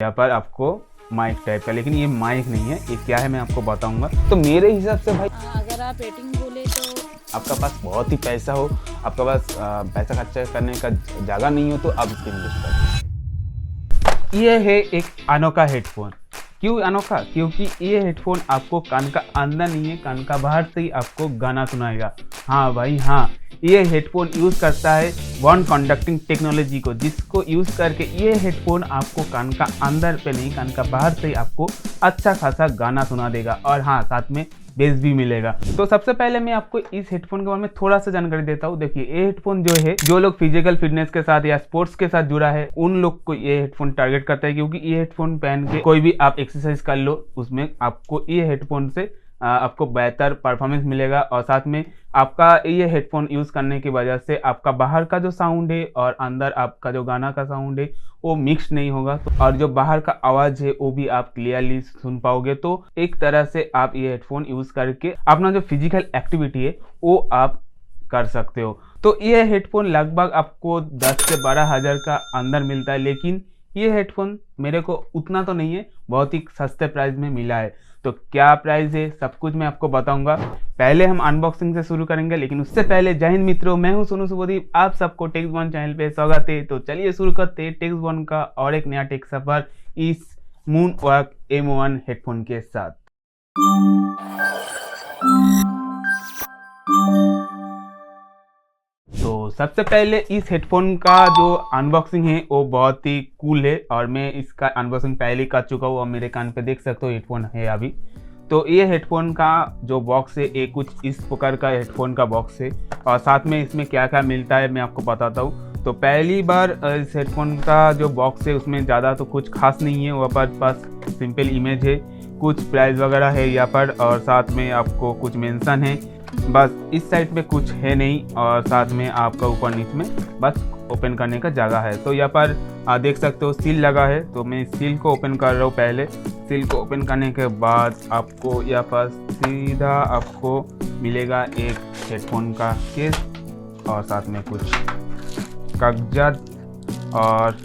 यहाँ पर आपको माइक टाइप का, लेकिन ये माइक नहीं है, ये क्या है मैं आपको बताऊंगा। तो मेरे हिसाब से भाई अगर आप रेटिंग बोले तो आपका पास बहुत ही पैसा हो, आपका पास पैसा खर्चा करने का जगह नहीं हो, तो आप इसके इन्वेस्ट करें। ये है एक अनोखा हेडफोन। क्यों अनोखा? क्योंकि ये हेडफोन आपको कान का अंदर नहीं है, कान का बाहर से ही आपको गाना सुनाएगा। हाँ भाई हाँ, ये हेडफोन यूज़ करता है वन कंडक्टिंग टेक्नोलॉजी को, जिसको यूज़ करके ये हेडफोन आपको कान का अंदर पे नहीं, कान का बाहर से ही आपको अच्छा खासा गाना सुना देगा, और हाँ साथ में बेस भी मिलेगा। तो सबसे पहले मैं आपको इस हेडफोन के बारे में थोड़ा सा जानकारी देता हूँ। देखिए, ये हेडफोन जो है, जो लोग फिजिकल फिटनेस के साथ या स्पोर्ट्स के साथ जुड़ा है, उन लोग को ये हेडफोन टारगेट करता है, क्योंकि ये हेडफोन पहन के कोई भी आप एक्सरसाइज कर लो, उसमें आपको ये हेडफोन से आपको बेहतर परफॉर्मेंस मिलेगा, और साथ में आपका ये हेडफोन यूज़ करने की वजह से आपका बाहर का जो साउंड है और अंदर आपका जो गाना का साउंड है वो मिक्स नहीं होगा, और जो बाहर का आवाज़ है वो भी आप क्लियरली सुन पाओगे। तो एक तरह से आप ये हेडफोन यूज़ करके अपना जो फिजिकल एक्टिविटी है वो आप कर सकते हो। तो ये हेडफोन लगभग आपको 10 से 12 हज़ार का अंदर मिलता है, लेकिन ये हेडफोन मेरे को उतना तो नहीं है, बहुत ही सस्ते प्राइस में मिला है। तो क्या प्राइस है सब कुछ मैं आपको बताऊंगा। पहले हम अनबॉक्सिंग से शुरू करेंगे, लेकिन उससे पहले जय हिंद मित्रों, मैं हूं सोनू सुबोधीप, आप सबको टेक्स वन चैनल पे स्वागत है। तो चलिए शुरू करते हैं टेक्स वन का और एक नया टेक सफर इस मूनवॉक M1 हेडफोन के साथ। तो सबसे पहले इस हेडफोन का जो अनबॉक्सिंग है वो बहुत ही कूल है, और मैं इसका अनबॉक्सिंग पहले कर चुका हूँ, और मेरे कान पे देख सकते हो हेडफोन है अभी। तो ये हेडफोन का जो बॉक्स है ये कुछ इस प्रकार का हेडफोन का बॉक्स है, और साथ में इसमें क्या क्या मिलता है मैं आपको बताता हूँ। तो पहली बार इस हेडफोन का जो बॉक्स है उसमें ज़्यादा तो कुछ खास नहीं है, वहाँ पर बस सिंपल इमेज है, कुछ प्राइस वगैरह है यहाँ पर, और साथ में आपको कुछ मेंशन है, बस इस साइड पे कुछ है नहीं, और साथ में आपका ऊपर नीचे में बस ओपन करने का जगह है। तो यहाँ पर देख सकते हो सील लगा है, तो मैं सील को ओपन कर रहा हूँ। पहले सील को ओपन करने के बाद आपको यहाँ पर सीधा आपको मिलेगा एक हेडफोन का केस, और साथ में कुछ कागजात, और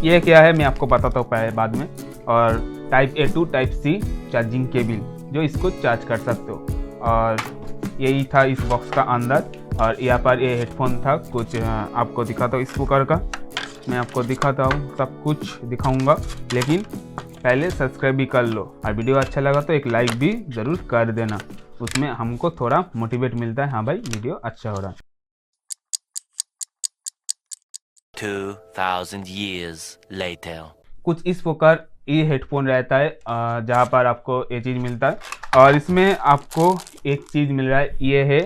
ये क्या है मैं आपको बताता हूँ पहले बाद में। और type A to type C charging cable, जो इसको चार्ज कर सकते हो, और यही था इस बॉक्स का अंदर। और यहाँ पर ये हेडफोन था, कुछ आपको दिखाता हूँ इस प्रकार का, मैं आपको दिखाता हूँ, सब कुछ दिखाऊंगा, लेकिन पहले सब्सक्राइब भी कर लो, और वीडियो अच्छा लगा तो एक लाइक भी ज़रूर कर देना, उसमें हमको थोड़ा मोटिवेट मिलता है, हाँ भाई वीडियो अच्छा हो रहा है। 2000 years later. कुछ इस प्रकार ये हेडफोन रहता है, जहाँ पर आपको ये चीज़ मिलता है, और इसमें आपको एक चीज़ मिल रहा है, ये है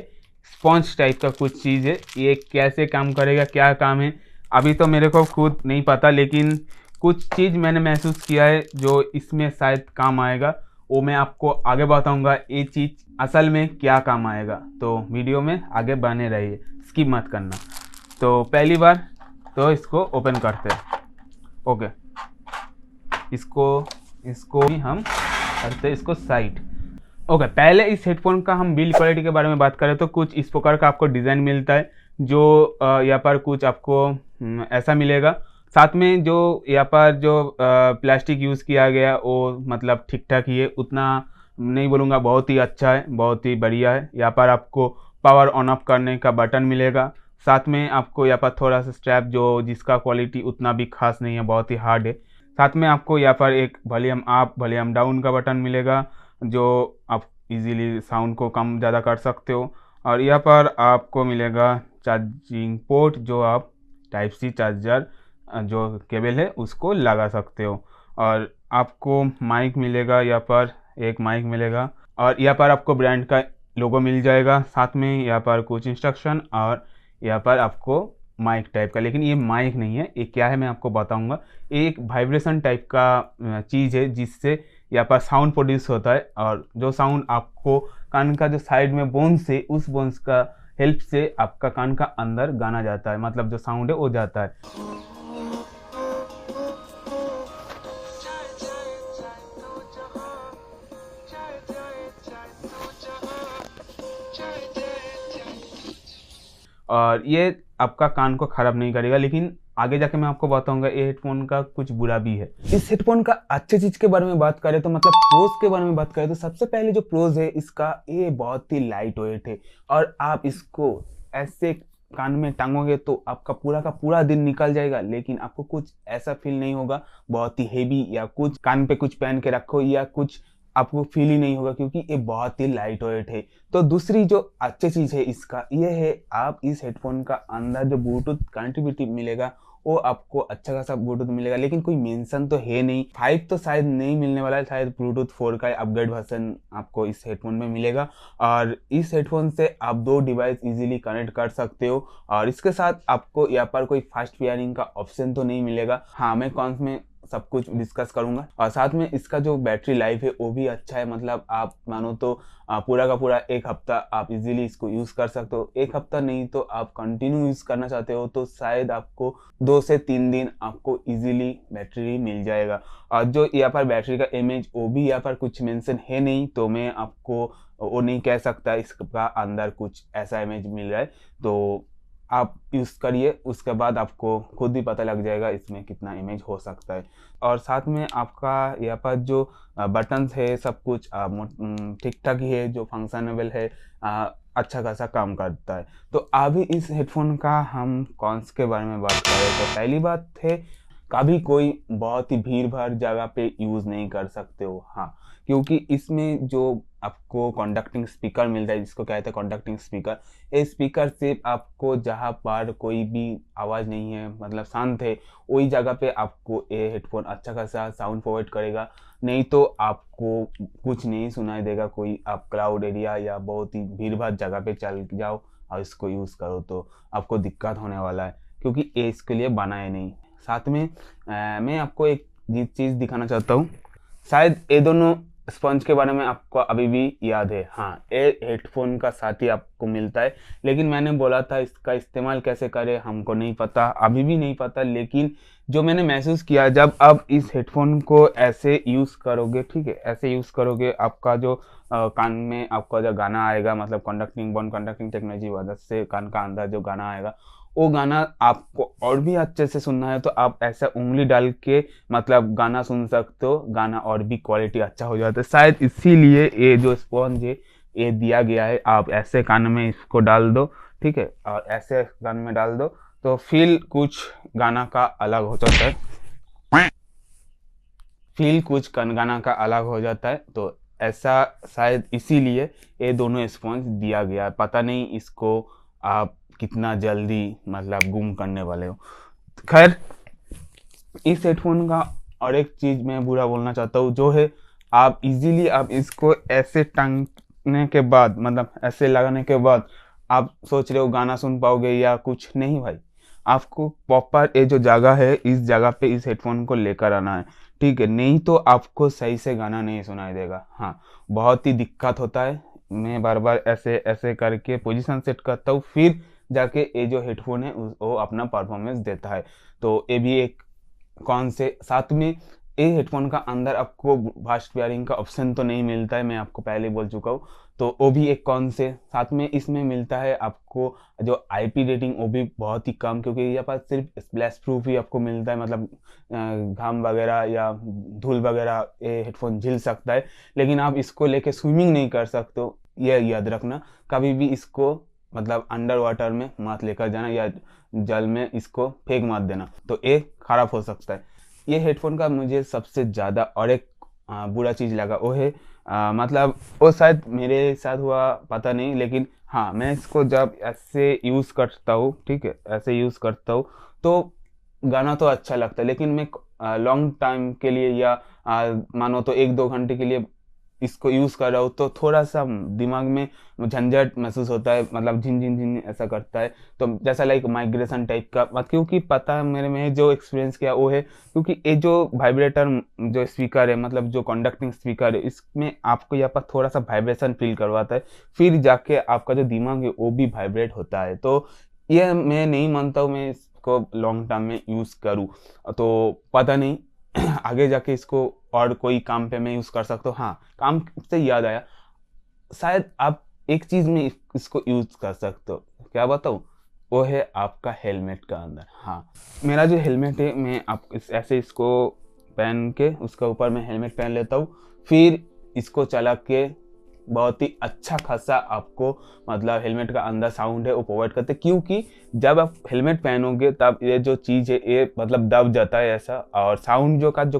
स्पॉन्ज टाइप का कुछ चीज़ है। ये कैसे काम करेगा, क्या काम है, अभी तो मेरे को खुद नहीं पता, लेकिन कुछ चीज़ मैंने महसूस किया है जो इसमें शायद काम आएगा, वो मैं आपको आगे बताऊंगा ये चीज़ असल में क्या काम आएगा। तो वीडियो में आगे बने रहिए, स्किप मत करना। तो पहली बार तो इसको ओपन करते हैं। ओके, इसको भी हम करते हैं इसको साइड। ओके, पहले इस हेडफोन का हम बिल्ड क्वालिटी के बारे में बात करें तो कुछ इस प्रकार का आपको डिज़ाइन मिलता है, जो यहाँ पर कुछ आपको ऐसा मिलेगा। साथ में जो यहाँ पर जो प्लास्टिक यूज़ किया गया वो मतलब ठीक ठाक ही है, उतना नहीं बोलूँगा बहुत ही अच्छा है, बहुत ही बढ़िया है। यहाँ पर आपको पावर ऑन ऑफ करने का बटन मिलेगा, साथ में आपको यहाँ पर थोड़ा सा स्ट्रैप जो जिसका क्वालिटी उतना भी खास नहीं है, बहुत ही हार्ड है। साथ में आपको यहाँ पर एक वॉल्यूम अप वॉल्यूम डाउन का बटन मिलेगा, जो आप इजीली साउंड को कम ज़्यादा कर सकते हो। और यहाँ पर आपको मिलेगा चार्जिंग पोर्ट, जो आप टाइप C चार्जर जो केबल है उसको लगा सकते हो। और आपको माइक मिलेगा, यहाँ पर एक माइक मिलेगा, और यहाँ पर आपको ब्रांड का लोगो मिल जाएगा। साथ में यहाँ पर कुछ इंस्ट्रक्शन, और यहाँ पर आपको माइक टाइप का, लेकिन ये माइक नहीं है, ये क्या है मैं आपको बताऊंगा। एक वाइब्रेशन टाइप का चीज़ है, जिससे यहाँ पर साउंड प्रोड्यूस होता है, और जो साउंड आपको कान का जो साइड में बोन्स है, उस बोन्स का हेल्प से आपका कान का अंदर गाना जाता है, मतलब जो साउंड है वो जाता है। और ये आपका कान को ख़राब नहीं करेगा, लेकिन आगे जाके मैं आपको बताऊंगा ये हेडफोन का कुछ बुरा भी है। इस हेडफोन का अच्छी चीज के बारे में बात करें तो मतलब प्रोज के बारे में बात करें तो सबसे पहले जो प्रोज है इसका, ये बहुत ही लाइट वेट है और आप इसको ऐसे कान में टांगोगे तो आपका पूरा का पूरा दिन निकल जाएगा, लेकिन आपको कुछ ऐसा फील नहीं होगा बहुत ही हेवी, या कुछ कान पे कुछ पहन के रखो या कुछ आपको फील ही नहीं होगा, क्योंकि ये बहुत ही लाइट वेट है। तो दूसरी जो अच्छी चीज़ है इसका ये है, आप इस हेडफोन का अंदर जो ब्लूटूथ कनेक्टिविटी मिलेगा वो आपको अच्छा खासा ब्लूटूथ मिलेगा, लेकिन कोई मेंशन तो है नहीं। 5 तो शायद नहीं मिलने वाला है, शायद ब्लूटूथ 4 का अपग्रेड वर्जन आपको इस हेडफोन में मिलेगा। और इस हेडफोन से आप 2 डिवाइस इजीली कनेक्ट कर सकते हो, और इसके साथ आपको यहाँ पर कोई फास्ट पेयरिंग का ऑप्शन तो नहीं मिलेगा। हाँ, मैं कौन में सब कुछ डिस्कस करूंगा। और साथ में इसका जो बैटरी लाइफ है वो भी अच्छा है, मतलब आप मानो तो पूरा का पूरा 1 हफ्ता आप इजीली इसको यूज कर सकते हो। 1 हफ्ता नहीं तो आप कंटिन्यू यूज करना चाहते हो तो शायद आपको 2 से 3 दिन आपको इजीली बैटरी मिल जाएगा। और जो यहाँ पर बैटरी का इमेज वो भी यहाँ पर कुछ मेंशन है नहीं, तो मैं आपको वो नहीं कह सकता इसका अंदर कुछ ऐसा इमेज मिल रहा है। तो आप यूज़ करिए, उसके बाद आपको खुद ही पता लग जाएगा इसमें कितना इमेज हो सकता है। और साथ में आपका यहाँ पर जो बटन्स है सब कुछ ठीक ठाक ही है, जो फंक्शनेबल है, अच्छा खासा काम करता है। तो अभी इस हेडफोन का हम कॉन्स के बारे में बात करें तो पहली बात है, कभी कोई बहुत ही भीड़ भाड़ जगह पे यूज़ नहीं कर सकते हो। हाँ, क्योंकि इसमें जो आपको कंडक्टिंग स्पीकर मिलता है, जिसको कहते हैं कंडक्टिंग स्पीकर, ये स्पीकर से आपको जहाँ पर कोई भी आवाज़ नहीं है, मतलब शांत है, वही जगह पे आपको ये हेडफोन अच्छा खासा साउंड प्रोवाइड करेगा। नहीं तो आपको कुछ नहीं सुनाई देगा। कोई आप क्लाउड एरिया या बहुत ही भीड़ भाड़ जगह पे चल जाओ और इसको यूज़ करो तो आपको दिक्कत होने वाला है, क्योंकि ये इसके लिए बना है नहीं। साथ में मैं आपको एक चीज़ दिखाना चाहता हूँ। शायद ये दोनों स्पंज के बारे में आपको अभी भी याद है। हाँ, ये हेडफोन का साथ ही आपको मिलता है, लेकिन मैंने बोला था इसका इस्तेमाल कैसे करें हमको नहीं पता, अभी भी नहीं पता। लेकिन जो मैंने महसूस किया, जब आप इस हेडफोन को ऐसे यूज़ करोगे, ठीक है, ऐसे यूज़ करोगे, आपका जो कान में आपका जो गाना आएगा, मतलब कंडक्टिंग टेक्नोलॉजी वजह से कान का अंदर जो गाना आएगा, वो गाना आपको और भी अच्छे से सुनना है तो आप ऐसा उंगली डाल के मतलब गाना सुन सकते हो, गाना और भी क्वालिटी अच्छा हो जाता है। शायद इसीलिए ये जो स्पॉन्ज है ये दिया गया है। आप ऐसे कान में इसको डाल दो, ठीक है, और ऐसे कान में डाल दो तो फील कुछ गाना का अलग हो जाता है, गाना का अलग हो जाता है। तो ऐसा शायद इसीलिए ये दोनों स्पॉन्ज दिया गया है। पता नहीं इसको आप कितना जल्दी मतलब गुम करने वाले हो। खैर, इस हेडफोन का और एक चीज़ मैं बुरा बोलना चाहता हूँ, जो है आप इजीली आप इसको ऐसे टांगने के बाद, मतलब ऐसे लगाने के बाद आप सोच रहे हो गाना सुन पाओगे या कुछ नहीं। भाई, आपको प्रॉपर ये जो जगह है इस जगह पे इस हेडफोन को लेकर आना है, ठीक है, नहीं तो आपको सही से गाना नहीं सुनाई देगा। हाँ, बहुत ही दिक्कत होता है। मैं बार बार ऐसे ऐसे करके पोजीशन सेट करता हूँ, फिर जाके ये जो हेडफोन है वो अपना परफॉर्मेंस देता है। तो ये भी एक कौन से साथ में ये हेडफोन का अंदर आपको फास्ट पेयरिंग का ऑप्शन तो नहीं मिलता है, मैं आपको पहले बोल चुका हूँ। तो वो भी एक कौन से साथ में इसमें मिलता है आपको जो आईपी रेटिंग वो भी बहुत ही कम, क्योंकि यहाँ पर सिर्फ स्प्लैश प्रूफ ही आपको मिलता है, मतलब घाम वगैरह या धूल वगैरह ये हेडफोन झेल सकता है, लेकिन आप इसको लेके स्विमिंग नहीं कर सकते हो। यह याद रखना, कभी भी इसको मतलब अंडर वाटर में मत लेकर जाना या जल में इसको फेंक मत देना, तो ये खराब हो सकता है। ये हेडफोन का मुझे सबसे ज़्यादा और एक बुरा चीज़ लगा, वो है मतलब वो शायद मेरे साथ हुआ पता नहीं, लेकिन हाँ, मैं इसको जब ऐसे यूज़ करता हूँ, ठीक है, ऐसे यूज़ करता हूँ तो गाना तो अच्छा लगता है, लेकिन मैं लॉन्ग टाइम के लिए या मानो तो 1-2 घंटे के लिए इसको यूज़ कर रहा हूँ तो थोड़ा सा दिमाग में झंझट महसूस होता है, मतलब झिन झिन झिन ऐसा करता है। तो जैसा लाइक माइग्रेशन टाइप का, क्योंकि पता है मेरे में जो एक्सपीरियंस किया वो है, क्योंकि ये जो वाइब्रेटर जो स्पीकर है, मतलब जो कंडक्टिंग स्पीकर है, इसमें आपको यहाँ पर थोड़ा सा वाइब्रेशन फील करवाता है, फिर जाके आपका जो दिमाग है वो भी वाइब्रेट होता है। तो ये मैं नहीं मानता हूँ मैं इसको लॉन्ग टर्म में यूज़ करूँ, तो पता नहीं आगे जाके इसको और कोई काम पे मैं यूज़ कर सकता हूँ। हाँ, काम से याद आया, शायद आप एक चीज़ में इसको यूज़ कर सकते हो, क्या बताऊँ, वो है आपका हेलमेट का अंदर। हाँ, मेरा जो हेलमेट है मैं ऐसे इसको पहन के उसके ऊपर मैं हेलमेट पहन लेता हूँ, फिर इसको चला के बहुत ही अच्छा खासा आपको मतलब हेलमेट का अंदर साउंड है वो प्रोवाइड करते हैं, क्योंकि जब आप हेलमेट पहनोगे तब ये जो चीज़ है ये मतलब दब जाता है ऐसा, और साउंड का जो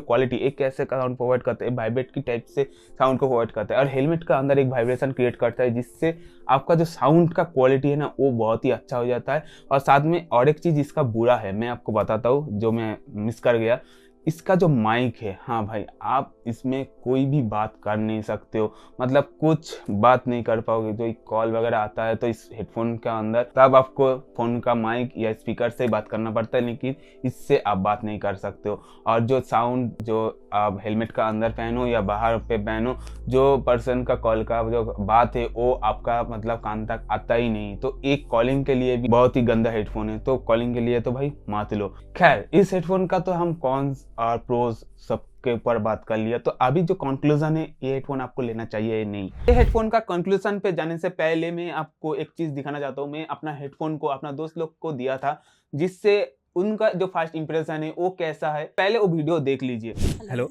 क्वालिटी एक कैसे का साउंड प्रोवाइड करते हैं, वाइब्रेट की टाइप से साउंड को प्रोवाइड करता है, और हेलमेट का अंदर एक वाइब्रेशन क्रिएट करता है जिससे आपका जो साउंड का क्वालिटी है ना वो बहुत ही अच्छा हो जाता है। और साथ में और एक चीज़ इसका बुरा है, मैं आपको बताता हूँ जो मैं मिस कर गया, इसका जो माइक है, हाँ भाई, आप इसमें कोई भी बात कर नहीं सकते हो, मतलब कुछ बात नहीं कर पाओगे। जो एक कॉल वगैरह आता है तो इस हेडफोन के अंदर तब आपको फ़ोन का माइक या स्पीकर से बात करना पड़ता है, लेकिन इससे आप बात नहीं कर सकते हो। और जो साउंड जो आप हेलमेट का अंदर पहनो या बाहर पे पहनो, जो पर्सन का कॉल का जो बात है वो आपका मतलब कान तक आता ही नहीं। तो एक कॉलिंग के लिए भी बहुत ही गंदा हेडफोन है, तो कॉलिंग के लिए तो भाई मत लो। खैर, इस हेडफोन का तो हम कॉन्स और प्रोज सबके ऊपर बात कर लिया, तो अभी जो कंक्लूजन है, ये हेडफोन आपको लेना चाहिए या नहीं। ये हेडफोन का कंक्लूजन पे जाने से पहले मैं आपको एक चीज दिखाना चाहता हूँ। मैं अपना हेडफोन को अपना दोस्त लोग को दिया था, जिससे उनका जो फर्स्ट इंप्रेशन है वो कैसा है, पहले वो वीडियो देख लीजिए। हेलो,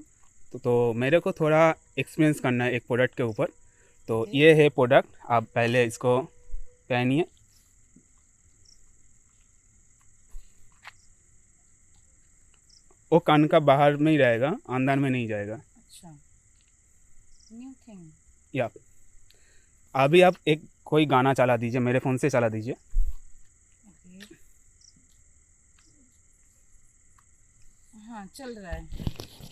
तो मेरे को थोड़ा एक्सपीरियंस करना है एक प्रोडक्ट के ऊपर। तो ये है प्रोडक्ट, आप पहले इसको पहनिए। वो कान का बाहर में ही रहेगा, अंदर में नहीं जाएगा। अच्छा, न्यू थिंग। या अभी आप एक कोई गाना चला दीजिए, मेरे फ़ोन से चला दीजिए। ओके, हाँ चल रहा है।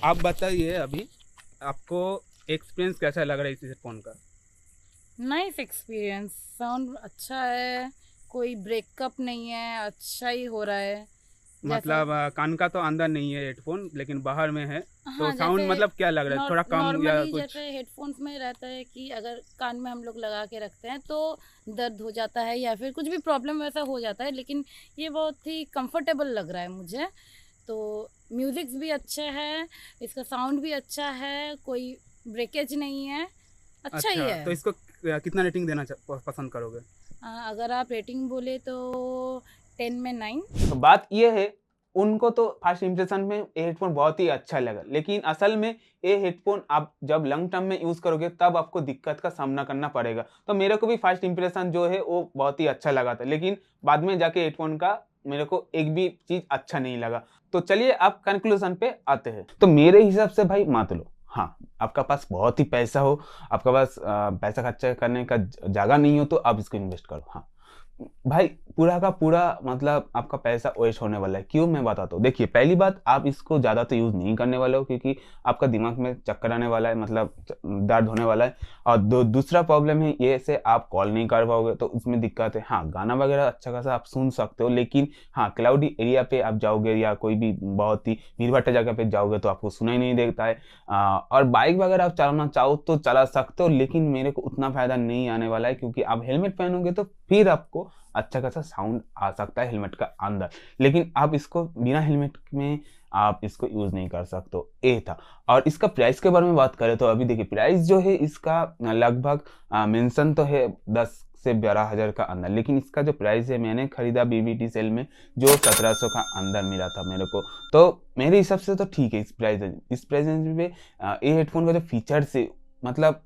आप बताइए अभी आपको एक्सपीरियंस कैसा लग रहा है इस हेडफोन का? नाइस एक्सपीरियंस, साउंड अच्छा है, कोई ब्रेकअप नहीं है, अच्छा ही हो रहा है। मतलब कान का तो अंदर नहीं है हेडफोन, लेकिन बाहर में है। हाँ, तो साउंड जैसे मतलब क्या लग रहा है, थोड़ा कम या नॉर्मली कुछ? जैसे हेडफोन्स में रहता है कि अगर कान में हम लोग लगा के रखते हैं तो दर्द हो जाता है या फिर कुछ भी प्रॉब्लम वैसा हो जाता है, लेकिन ये बहुत ही कंफर्टेबल लग रहा है मुझे। तो म्यूज़िक्स भी अच्छा है, इसका साउंड भी अच्छा है, कोई ब्रेकेज नहीं है, अच्छा ही है। तो इसको कितना रेटिंग देना पसंद करोगे? अगर आप रेटिंग बोले तो 10 में 9। तो बात ये है, उनको तो फर्स्ट इंप्रेशन में ये हेडफोन बहुत ही अच्छा लगा, लेकिन असल में ये हेडफोन आप जब लॉन्ग टर्म में यूज़ करोगे तब आपको दिक्कत का सामना करना पड़ेगा। तो मेरे को भी फर्स्ट इंप्रेशन जो है वो बहुत ही अच्छा लगा था, लेकिन बाद में जाके हेडफोन का मेरे को एक भी चीज़ अच्छा नहीं लगा। तो चलिए आप कंक्लूजन पे आते हैं। तो मेरे हिसाब से भाई मत लो। हाँ, आपका पास बहुत ही पैसा हो, आपका पास पैसा खर्चा करने का जगह नहीं हो, तो आप इसको इन्वेस्ट करो। हाँ भाई, पूरा का पूरा मतलब आपका पैसा वेस्ट होने वाला है। क्यों, मैं बताता हूँ। देखिए, पहली बात, आप इसको ज़्यादा तो यूज़ नहीं करने वाले हो, क्योंकि आपका दिमाग में चक्कर आने वाला है, मतलब दर्द होने वाला है। और दूसरा प्रॉब्लम है ये से आप कॉल नहीं कर पाओगे, तो उसमें दिक्कत है। हाँ, गाना वगैरह अच्छा खासा आप सुन सकते हो, लेकिन हाँ, क्लाउडी एरिया पे आप जाओगे या कोई भी बहुत ही भीड़ भाड़ जगह पे जाओगे तो आपको सुनाई नहीं देता है। और बाइक वगैरह आप चलाना चाहो तो चला सकते हो, लेकिन मेरे को उतना फ़ायदा नहीं आने वाला है, क्योंकि आप हेलमेट पहनोगे तो फिर आपको अच्छा खासा साउंड आ सकता है हेलमेट का अंदर, लेकिन आप इसको बिना हेलमेट में आप इसको यूज़ नहीं कर सकते हो। ये था। और इसका प्राइस के बारे में बात करें तो अभी देखिए, प्राइस जो है इसका लगभग मेंशन तो है 10 से 12 हज़ार का अंदर, लेकिन इसका जो प्राइस है, मैंने खरीदा बीबीटी सेल में जो 1700 का अंदर मिला था मेरे को। तो मेरे हिसाब से तो ठीक है इस प्राइस में ये हेडफोन का जो फीचर्स है, मतलब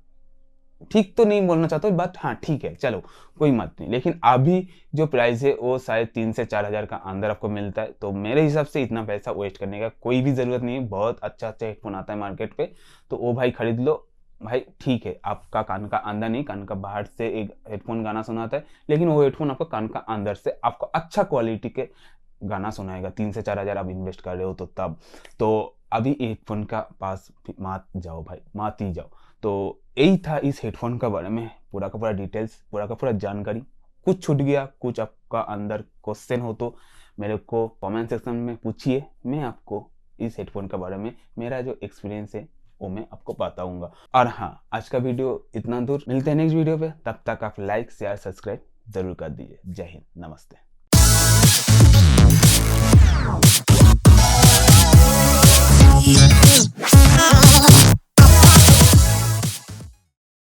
ठीक तो नहीं बोलना चाहता हूँ, बट हाँ ठीक है, चलो कोई मत नहीं। लेकिन अभी जो प्राइस है वो शायद 3 से 4 हज़ार का अंदर आपको मिलता है, तो मेरे हिसाब से इतना पैसा वेस्ट करने का कोई भी ज़रूरत नहीं है। बहुत अच्छा हेडफोन आता है मार्केट पे, तो वो भाई खरीद लो भाई। ठीक है, आपका कान का अंदर नहीं, कान का बाहर से एक हेडफोन गाना सुनाता है, लेकिन वो हेडफोन आपका कान का अंदर से आपको अच्छा क्वालिटी के गाना सुनाएगा। 3 से 4 हज़ार आप इन्वेस्ट कर रहे हो तो तब तो अभी हेडफोन का पास मत जाओ भाई, मत ही जाओ। तो यही था इस हेडफोन का बारे में पूरा का पूरा डिटेल्स, पूरा का पूरा जानकारी। कुछ छूट गया, कुछ आपका अंदर क्वेश्चन हो तो मेरे को कमेंट सेक्शन में पूछिए, मैं आपको इस हेडफोन के बारे में मेरा जो एक्सपीरियंस है वो मैं आपको बताऊंगा। और हाँ, आज का वीडियो इतना दूर, मिलते हैं नेक्स्ट वीडियो पे। तब तक आप लाइक शेयर सब्सक्राइब जरूर कर दीजिए। जय हिंद, नमस्ते।